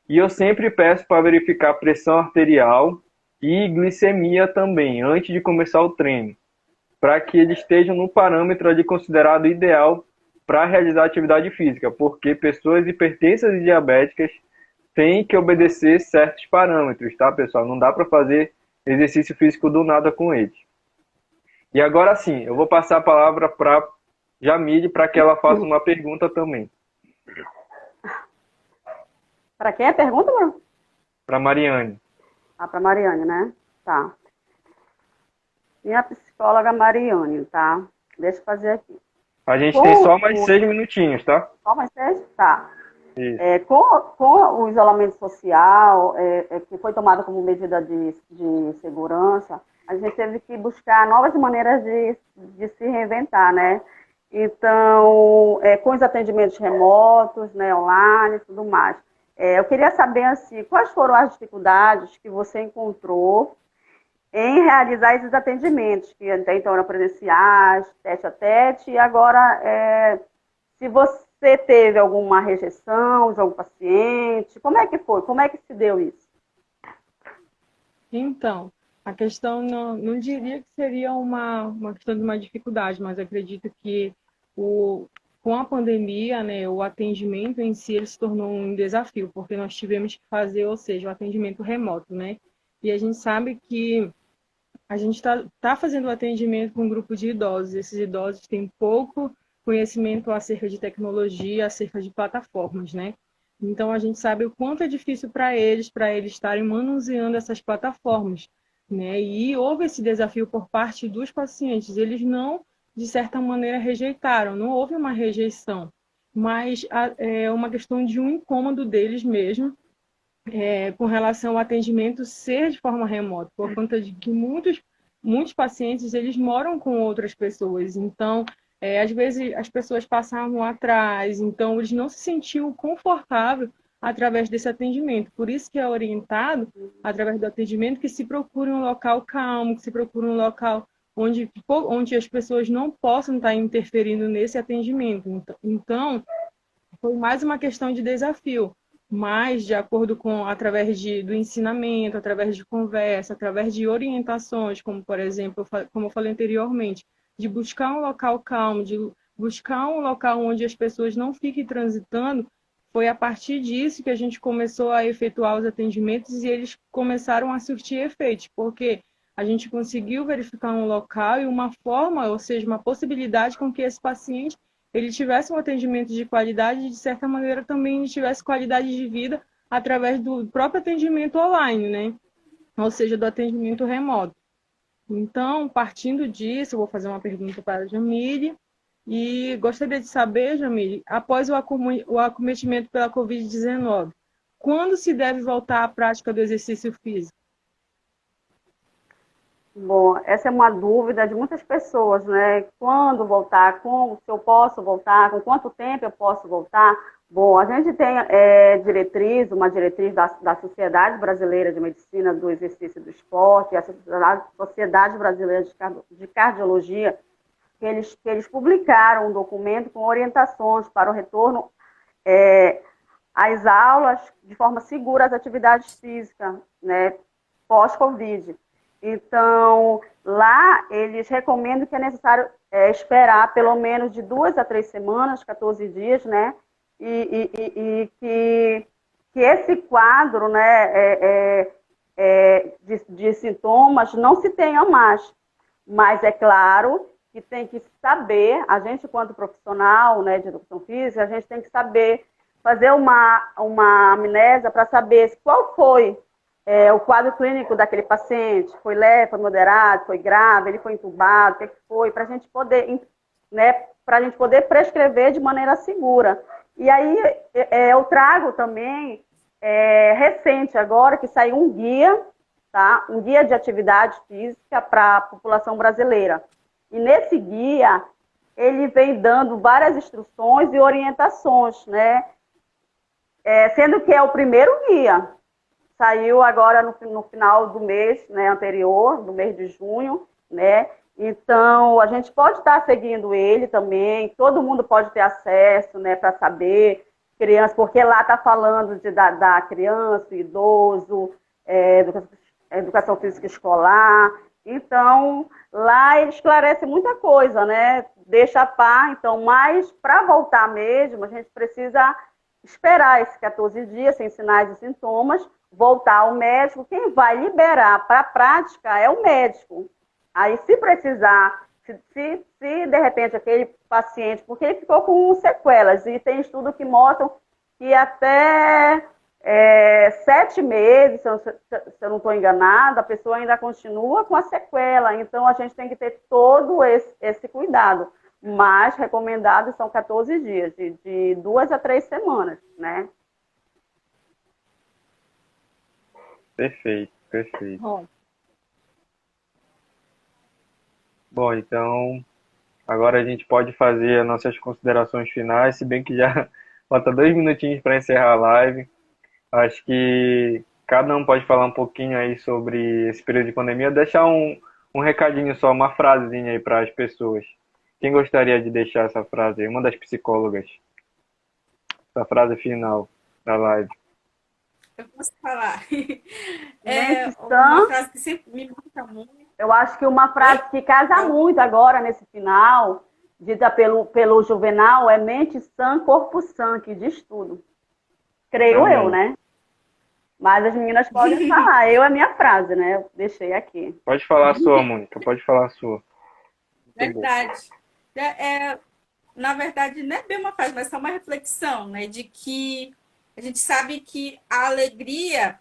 E eu sempre peço para verificar pressão arterial e glicemia também, antes de começar o treino, para que eles estejam no parâmetro ali considerado ideal para realizar atividade física, porque pessoas hipertensas e diabéticas têm que obedecer certos parâmetros, tá, pessoal? Não dá para fazer exercício físico do nada com eles. E agora sim, eu vou passar a palavra para Jamile para que ela faça uma pergunta também. Para quem é a pergunta, Bruno? Para Mariane. Ah, para Mariane, né? Tá. Minha psicóloga Mariane, tá? Deixa eu fazer aqui. A gente tem só mais 6 minutinhos, tá? Só mais 6? Tá. Isso. Com o isolamento social, que foi tomado como medida de segurança, a gente teve que buscar novas maneiras de se reinventar, né? Então, com os atendimentos remotos, né, online e tudo mais. Eu queria saber, assim, quais foram as dificuldades que você encontrou em realizar esses atendimentos, que até então eram presenciais, tete a tete, e agora, se você teve alguma rejeição de algum paciente, como é que foi? Como é que se deu isso? Então, a questão não diria que seria uma questão de uma dificuldade, mas acredito que com a pandemia, né, o atendimento em si ele se tornou um desafio, porque nós tivemos que fazer, ou seja, o atendimento remoto, né? E a gente sabe que a gente tá fazendo o atendimento com um grupo de idosos. Esses idosos têm pouco conhecimento acerca de tecnologia, acerca de plataformas, né? Então, a gente sabe o quanto é difícil para eles estarem manuseando essas plataformas, né? E houve esse desafio por parte dos pacientes. Eles não, de certa maneira, rejeitaram, não houve uma rejeição, mas é uma questão de um incômodo deles mesmo, com relação ao atendimento ser de forma remota, por conta de que muitos pacientes eles moram com outras pessoas, então às vezes as pessoas passavam atrás, então eles não se sentiam confortáveis através desse atendimento. Por isso que é orientado, através do atendimento, que se procure um local calmo, que se procure um local onde as pessoas não possam estar interferindo nesse atendimento. Então foi mais uma questão de desafio, mas de acordo com, através do ensinamento, através de conversa, através de orientações, como por exemplo, como eu falei anteriormente, de buscar um local calmo, de buscar um local onde as pessoas não fiquem transitando, foi a partir disso que a gente começou a efetuar os atendimentos e eles começaram a surtir efeitos, porque a gente conseguiu verificar um local e uma forma, ou seja, uma possibilidade com que esse paciente ele tivesse um atendimento de qualidade e, de certa maneira, também ele tivesse qualidade de vida através do próprio atendimento online, né? Ou seja, do atendimento remoto. Então, partindo disso, eu vou fazer uma pergunta para a Jamile. E gostaria de saber, Jamile, após o acometimento pela Covid-19, quando se deve voltar à prática do exercício físico? Bom, essa é uma dúvida de muitas pessoas, né? Quando voltar? Se eu posso voltar? Com quanto tempo eu posso voltar? Bom, a gente tem uma diretriz da Sociedade Brasileira de Medicina do Exercício e do Esporte, e a Sociedade Brasileira de Cardiologia, que eles publicaram um documento com orientações para o retorno às aulas de forma segura às atividades físicas, né, pós-Covid. Então, lá eles recomendam que é necessário esperar pelo menos de 2 a 3 semanas, 14 dias, né, e que esse quadro, né, de sintomas não se tenha mais. Mas é claro que tem que saber, a gente, enquanto profissional, né, de educação física, a gente tem que saber fazer uma amnésia para saber qual foi o quadro clínico daquele paciente. Foi leve, foi moderado, foi grave, ele foi entubado, o que foi, para a gente poder, né, para a gente poder prescrever de maneira segura. E aí eu trago também, recente agora, que saiu um guia, tá? Um guia de atividade física para a população brasileira. E nesse guia, ele vem dando várias instruções e orientações, né? Sendo que é o primeiro guia. Saiu agora no final do mês, né, anterior, do mês de junho, né? Então, a gente pode estar seguindo ele também, todo mundo pode ter acesso, né, para saber, criança, porque lá está falando da criança, idoso, educação física escolar. Então, lá ele esclarece muita coisa, né? Deixa a par, então, mas para voltar mesmo, a gente precisa esperar esses 14 dias, sem sinais e sintomas, voltar ao médico. Quem vai liberar para a prática é o médico. Aí, se precisar, se de repente aquele paciente, porque ele ficou com sequelas, e tem estudos que mostram que até 7 meses, se eu não estou enganada, a pessoa ainda continua com a sequela. Então, a gente tem que ter todo esse cuidado. Mas recomendados são 14 dias, de 2 a 3 semanas, né? Perfeito, perfeito. Bom, então, agora a gente pode fazer as nossas considerações finais, se bem que já falta 2 minutinhos para encerrar a live. Acho que cada um pode falar um pouquinho aí sobre esse período de pandemia, deixar um recadinho só, uma frasezinha aí para as pessoas. Quem gostaria de deixar essa frase aí? Uma das psicólogas. Essa frase final da live. Eu posso falar. Uma frase que sempre me marca muito. Eu acho que uma frase que casa muito agora, nesse final, dita pelo Juvenal, é mente sã, corpo sã, que diz tudo. Creio eu, né? Mas as meninas podem falar. É minha frase, né? Eu deixei aqui. Pode falar a sua, Mônica. Pode falar a sua. Verdade. Na verdade, não é bem uma frase, mas é uma reflexão, né? De que a gente sabe que a alegria,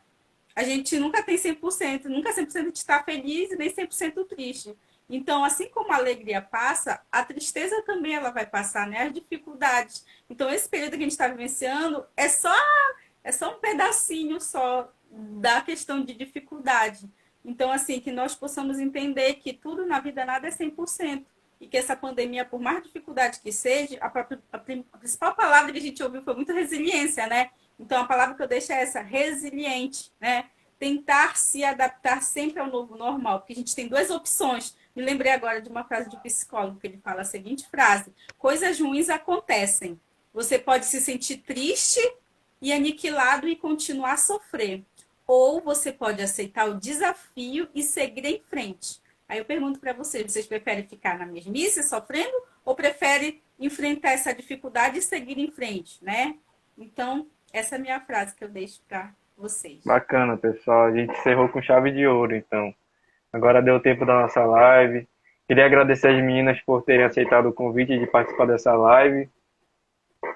a gente nunca tem 100%, nunca 100% de estar feliz e nem 100% triste. Então, assim como a alegria passa, a tristeza também ela vai passar, né? As dificuldades. Então, esse período que a gente está vivenciando é só um pedacinho só da questão de dificuldade. Então, assim, que nós possamos entender que tudo na vida, nada é 100%. E que essa pandemia, por mais dificuldade que seja, a principal palavra que a gente ouviu foi muito resiliência, né? Então, a palavra que eu deixo é essa, resiliente, né? Tentar se adaptar sempre ao novo normal, porque a gente tem 2 opções. Me lembrei agora de uma frase de psicólogo, que ele fala a seguinte frase: coisas ruins acontecem. Você pode se sentir triste e aniquilado e continuar a sofrer. Ou você pode aceitar o desafio e seguir em frente. Aí eu pergunto para vocês preferem ficar na mesmice, sofrendo, ou preferem enfrentar essa dificuldade e seguir em frente, né? Então, essa é a minha frase que eu deixo para vocês. Bacana, pessoal. A gente encerrou com chave de ouro, então. Agora deu tempo da nossa live. Queria agradecer as meninas por terem aceitado o convite de participar dessa live,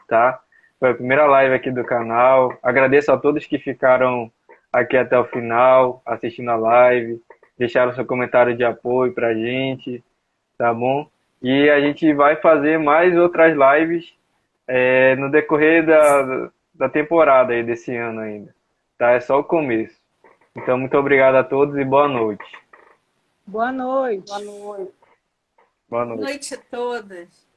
tá? Foi a primeira live aqui do canal. Agradeço a todos que ficaram aqui até o final, assistindo a live, deixaram seu comentário de apoio pra gente, tá bom? E a gente vai fazer mais outras lives no decorrer da temporada aí desse ano ainda, tá? É só o começo. Então, muito obrigado a todos e boa noite. Boa noite. Boa noite. Boa noite. Boa noite a todas.